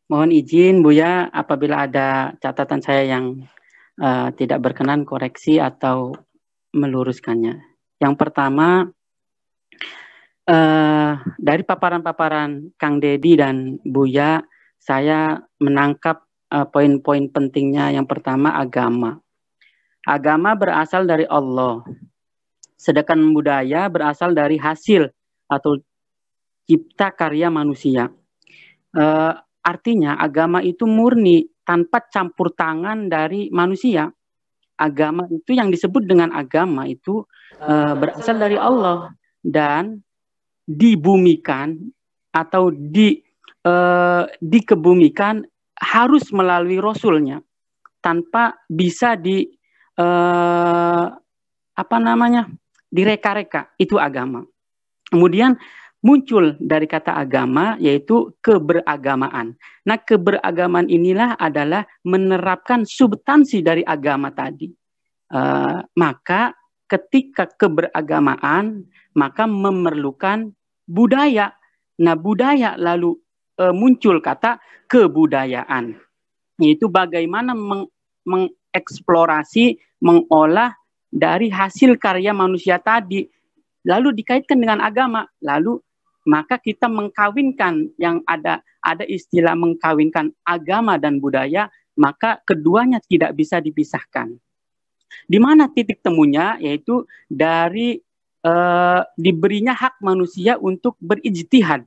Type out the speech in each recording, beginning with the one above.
Mohon izin Buya apabila ada catatan saya yang tidak berkenan koreksi atau meluruskannya. Yang pertama, dari paparan-paparan Kang Dedi dan Buya, saya menangkap poin-poin pentingnya. Yang pertama, agama. Agama berasal dari Allah, sedangkan budaya berasal dari hasil atau cipta karya manusia. Artinya agama itu murni tanpa campur tangan dari manusia. Agama itu yang disebut dengan agama itu berasal dari Allah dan dibumikan atau dikebumikan harus melalui Rasulnya, tanpa bisa direka-reka. Itu agama. Kemudian muncul dari kata agama, yaitu keberagamaan. Nah, keberagamaan inilah adalah menerapkan substansi dari agama tadi. Maka ketika keberagamaan, maka memerlukan budaya. Nah, budaya lalu muncul kata kebudayaan. Yaitu bagaimana mengeksplorasi, mengolah dari hasil karya manusia tadi. Lalu dikaitkan dengan agama. Lalu maka kita mengkawinkan, yang ada istilah mengkawinkan agama dan budaya, maka keduanya tidak bisa dipisahkan. Di mana titik temunya? Yaitu dari diberinya hak manusia untuk berijtihad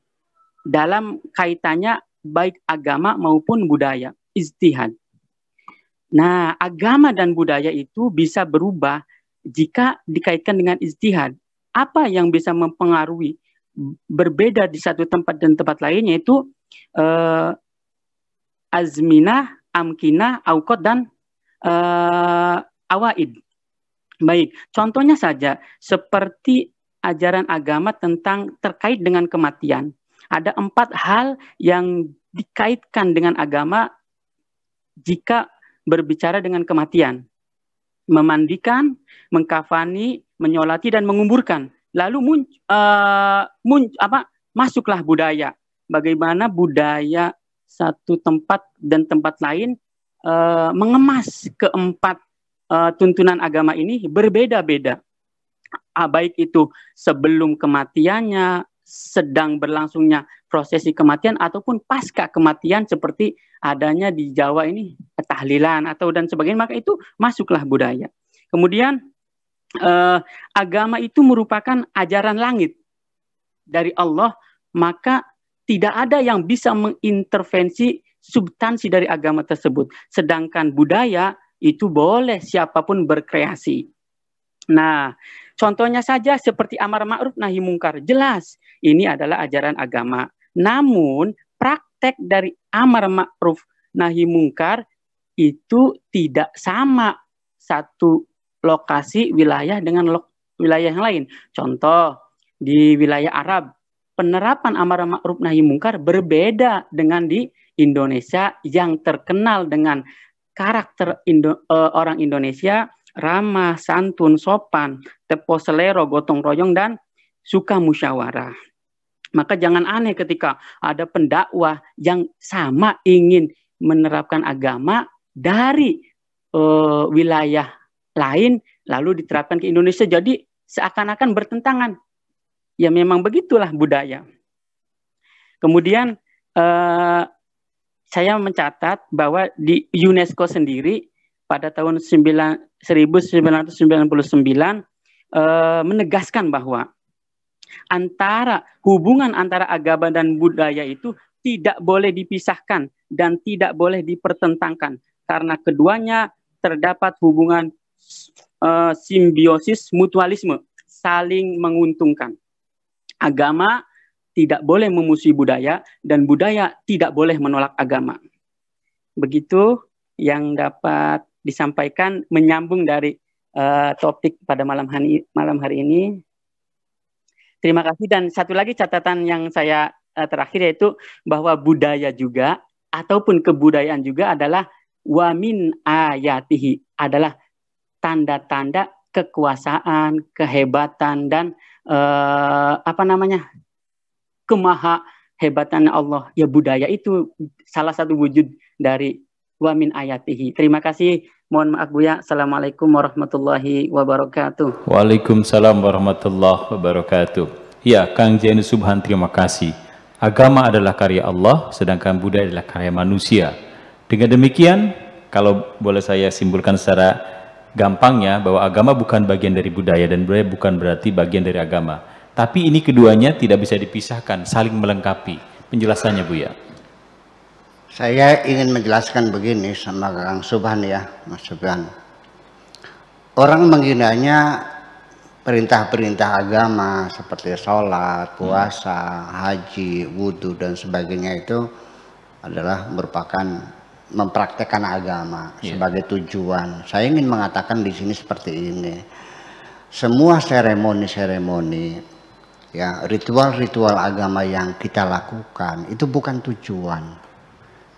dalam kaitannya baik agama maupun budaya, ijtihad. Nah, agama dan budaya itu bisa berubah jika dikaitkan dengan ijtihad. Apa yang bisa mempengaruhi berbeda di satu tempat dan tempat lain, yaitu azminah, amkinah, auqat, dan awaid. Baik, contohnya saja seperti ajaran agama tentang terkait dengan kematian. Ada 4 hal yang dikaitkan dengan agama jika berbicara dengan kematian. Memandikan, mengkafani, menyolati, dan menguburkan. Lalu masuklah budaya. Bagaimana budaya satu tempat dan tempat lain mengemas keempat tuntunan agama ini berbeda-beda. Baik itu sebelum kematiannya, sedang berlangsungnya prosesi kematian, ataupun pasca kematian seperti adanya di Jawa ini tahlilan atau dan sebagainya, maka itu masuklah budaya. Kemudian agama itu merupakan ajaran langit dari Allah, maka tidak ada yang bisa mengintervensi substansi dari agama tersebut. Sedangkan budaya itu boleh siapapun berkreasi. Nah, contohnya saja seperti amar ma'ruf nahi mungkar. Jelas ini adalah ajaran agama. Namun praktek dari amar ma'ruf nahi mungkar itu tidak sama satu lokasi wilayah dengan wilayah yang lain. Contoh, di wilayah Arab, penerapan amar ma'ruf nahi mungkar berbeda dengan di Indonesia yang terkenal dengan karakter orang Indonesia ramah, santun, sopan, tepo selero, gotong royong, dan suka musyawarah. Maka jangan aneh ketika ada pendakwah yang sama ingin menerapkan agama dari wilayah lain lalu diterapkan ke Indonesia, jadi seakan-akan bertentangan. Ya memang begitulah budaya. Kemudian saya mencatat bahwa di UNESCO sendiri pada tahun 1999 menegaskan bahwa hubungan antara agama dan budaya itu tidak boleh dipisahkan dan tidak boleh dipertentangkan, karena keduanya terdapat hubungan simbiosis mutualisme, saling menguntungkan. Agama tidak boleh memusuhi budaya dan budaya tidak boleh menolak agama. Begitu yang dapat disampaikan menyambung dari topik pada malam hari ini. Terima kasih. Dan satu lagi catatan yang saya terakhir, yaitu bahwa budaya juga ataupun kebudayaan juga adalah wamin ayatihi, adalah tanda-tanda kekuasaan, kehebatan, dan kehebatannya Allah. Ya budaya itu salah satu wujud dari wa min ayatihi. Terima kasih. Mohon maaf Buya. Assalamualaikum warahmatullahi wabarakatuh. Waalaikumsalam warahmatullahi wabarakatuh. Ya, Kang Jainu Subhan, terima kasih. Agama adalah karya Allah, sedangkan budaya adalah karya manusia. Dengan demikian, kalau boleh saya simpulkan secara gampangnya, bahwa agama bukan bagian dari budaya dan budaya bukan berarti bagian dari agama. Tapi ini keduanya tidak bisa dipisahkan, saling melengkapi. Penjelasannya Buya. Saya ingin menjelaskan begini sama Kang Subhan ya, Mas Subhan. Orang menghinanya perintah-perintah agama seperti sholat, puasa, haji, wudhu dan sebagainya itu adalah merupakan mempraktekkan agama sebagai tujuan. Saya ingin mengatakan di sini seperti ini. Semua seremoni-seremoni, ya, ritual-ritual agama yang kita lakukan itu bukan tujuan.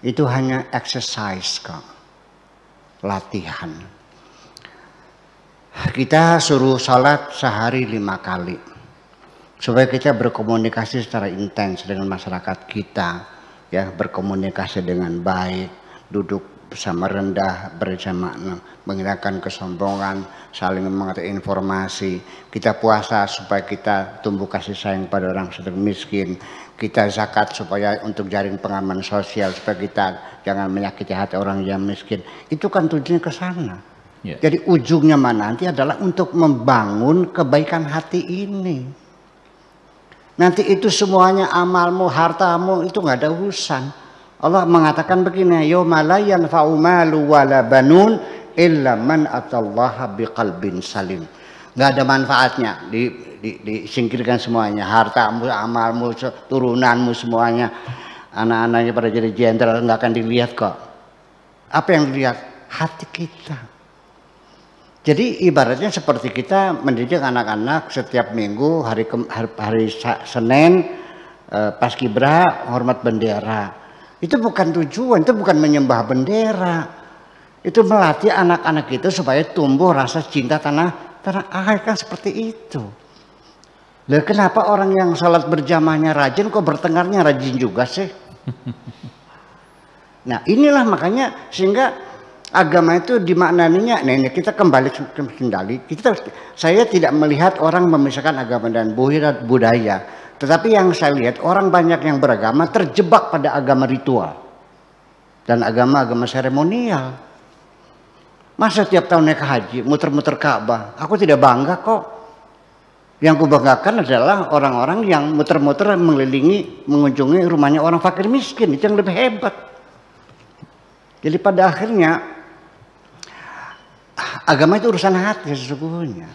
Itu hanya exercise kok. Latihan. Kita suruh sholat sehari 5 kali. Supaya kita berkomunikasi secara intens dengan masyarakat kita. Ya, berkomunikasi dengan baik. Duduk bersama rendah, bersama menghilangkan kesombongan, saling mengetahui informasi. Kita puasa supaya kita tumbuh kasih sayang pada orang sedang miskin. Kita zakat supaya untuk jaring pengaman sosial, supaya kita jangan menyakiti hati orang yang miskin. Itu kan tujuannya ke sana. Jadi ujungnya mana nanti adalah untuk membangun kebaikan hati ini. Nanti itu semuanya amalmu, hartamu itu nggak ada urusan. Allah mengatakan begini, yauma la yanfa'u malu wala banun illa man atallaha biqalbin salim. Nggak ada manfaatnya, disingkirkan semuanya, hartamu, amalmu, turunanmu semuanya, anak-anaknya pada jadi jenderal nggak akan dilihat kok. Apa yang dilihat? Hati kita. Jadi ibaratnya seperti kita mendidik anak-anak setiap minggu hari Senin Paskibra hormat bendera. Itu bukan tujuan, itu bukan menyembah bendera. Itu melatih anak-anak itu supaya tumbuh rasa cinta tanah air, kan seperti itu. Lalu kenapa orang yang sholat berjamaahnya rajin kok bertengkarnya rajin juga sih? Nah inilah makanya sehingga agama itu dimaknaninya, nah ini kita kembali ke kendali. Saya tidak melihat orang memisahkan agama dan budaya, tetapi yang saya lihat orang banyak yang beragama terjebak pada agama ritual dan agama-agama seremonial. Masa tiap tahun naik haji, muter-muter Ka'bah, aku tidak bangga kok. Yang kubanggakan adalah orang-orang yang muter-muter mengelilingi, mengunjungi rumahnya orang fakir miskin, itu yang lebih hebat. Jadi pada akhirnya agama itu urusan hati sesungguhnya.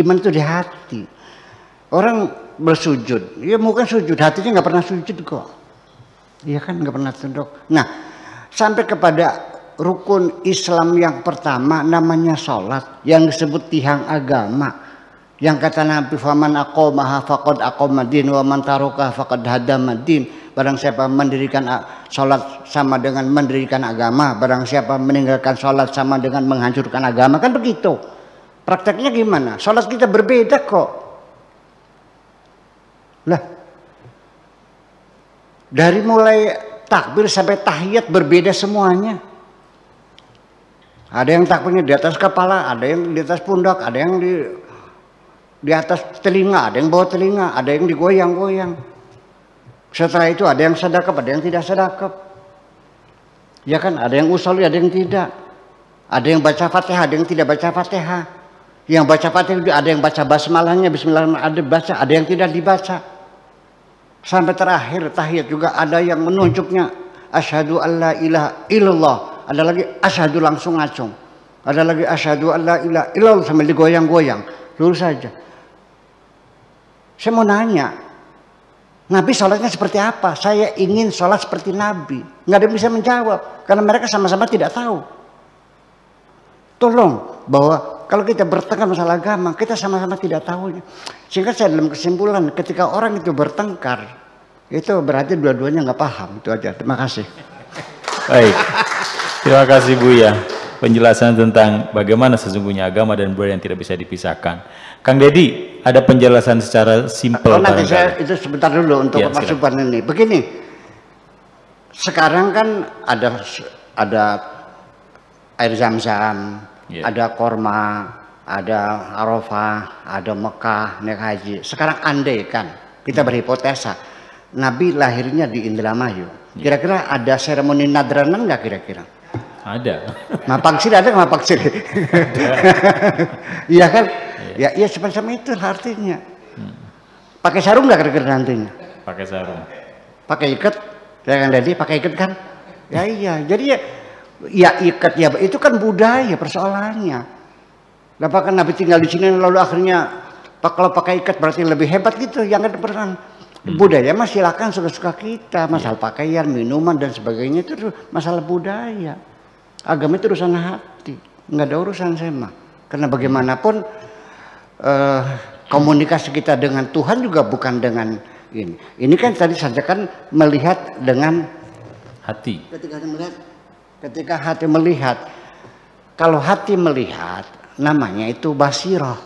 Iman itu di hati. Orang bersujud, ya mungkin sujud, hatinya nggak pernah sujud kok. Iya kan, nggak pernah tunduk. Nah, sampai kepada rukun Islam yang pertama namanya sholat, yang disebut tiang agama. Yang kata Nabi, faman aqamaha faqad aqamadin wa man taroka faqad hadamadin. Barang siapa mendirikan sholat sama dengan mendirikan agama, barang siapa meninggalkan sholat sama dengan menghancurkan agama, kan begitu. Prakteknya gimana? Sholat kita berbeda kok. Lah, dari mulai takbir sampai tahiyat berbeda semuanya. Ada yang takbirnya di atas kepala, ada yang di atas pundak, ada yang di atas telinga, ada yang bawah telinga, ada yang digoyang-goyang. Setelah itu ada yang sedekap, ada yang tidak sedekap. Ya kan, ada yang usolli, ada yang tidak. Ada yang baca Fatihah, ada yang tidak baca Fatihah. Yang baca Fatihah ada yang baca basmalahnya, bismillahirrahmanirrahim, ada yang tidak dibaca. Sampai terakhir tahiyat juga ada yang menunjuknya asyhadu alla ilaha illallah, ada lagi asyhadu langsung ngacung. Ada lagi asyhadu alla ilaha illallah sambil digoyang-goyang. Lurus saja. Saya mau nanya, Nabi sholatnya seperti apa? Saya ingin sholat seperti Nabi. Nggak ada yang bisa menjawab. Karena mereka sama-sama tidak tahu. Tolong, bahwa kalau kita bertengkar masalah agama, kita sama-sama tidak tahu. Sehingga saya dalam kesimpulan, ketika orang itu bertengkar, itu berarti dua-duanya nggak paham. Itu aja. Terima kasih. Baik. Terima kasih Buya. penjelasan tentang bagaimana sesungguhnya agama dan budaya yang tidak bisa dipisahkan. Kang Deddy, ada penjelasan secara simpel. Nanti saya itu sebentar dulu untuk masukan ini. Begini, sekarang kan ada air zam-zam, ada korma, ada Arafah, ada Mekah, naik haji. Sekarang andai kan kita berhipotesa Nabi lahirnya di Indramayu, kira-kira ada seremoni nadranan nggak kira-kira? Ada. Mapaksir ada nggak mapaksir? Iya kan? Ya, ya semacam itu artinya. Pakai sarung nggak kira-kira nantinya? Pakai sarung. Pakai ikat, ya kan Dedi? Pakai ikat kan? Ya iya. Jadi ya ikat ya itu kan budaya persoalannya. Apakah Nabi tinggal di sini lalu akhirnya kalau pakai ikat berarti lebih hebat gitu? Yang ada persoalan. Budaya mah silakan suka-suka kita, masalah pakaian, minuman dan sebagainya itu masalah budaya. Agama itu urusan hati, nggak ada urusan sema. Karena bagaimanapun komunikasi kita dengan Tuhan juga bukan dengan ini. Ini kan tadi saja kan melihat dengan hati. Ketika hati melihat, kalau hati melihat namanya itu basiroh.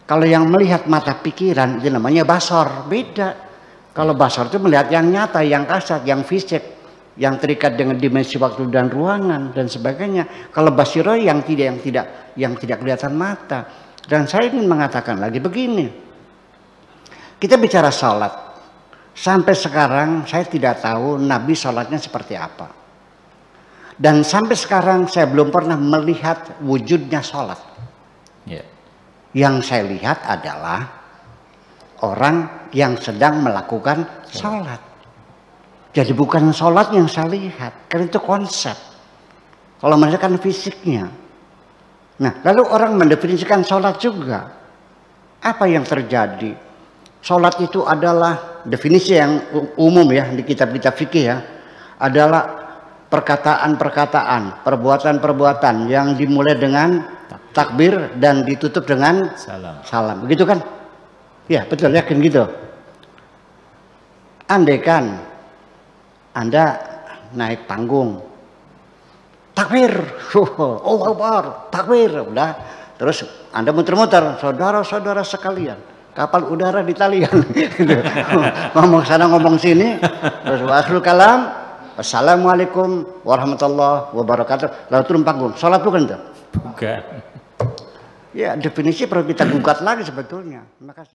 Kalau yang melihat mata pikiran itu namanya basor, beda. Kalau basor itu melihat yang nyata, yang kasat, yang fisik, yang terikat dengan dimensi waktu dan ruangan dan sebagainya. Kalau basiroh yang tidak kelihatan mata. Dan saya ingin mengatakan lagi begini. Kita bicara salat. Sampai sekarang saya tidak tahu Nabi salatnya seperti apa. Dan sampai sekarang saya belum pernah melihat wujudnya salat. Yang saya lihat adalah orang yang sedang melakukan salat. Jadi bukan sholat yang saya lihat, karena itu konsep. Kalau mereka kan fisiknya. Nah, lalu orang mendefinisikan sholat juga. Apa yang terjadi? Sholat itu adalah definisi yang umum ya di kitab-kitab fikih ya. Adalah perkataan-perkataan, perbuatan-perbuatan yang dimulai dengan takbir dan ditutup dengan salam. Begitu kan? Ya, betul, yakin gitu. Andaikan Anda naik panggung, takbir, oh Akbar, takbir, udah, terus Anda muter-muter, saudara-saudara sekalian, kapal udara di talian, ngomong sana ngomong sini, terus akhirul kalam, assalamualaikum warahmatullahi wabarakatuh, lalu turun panggung, sholat bukan itu? Bukan. Ya definisi perlu kita gugat lagi sebetulnya. Terima kasih.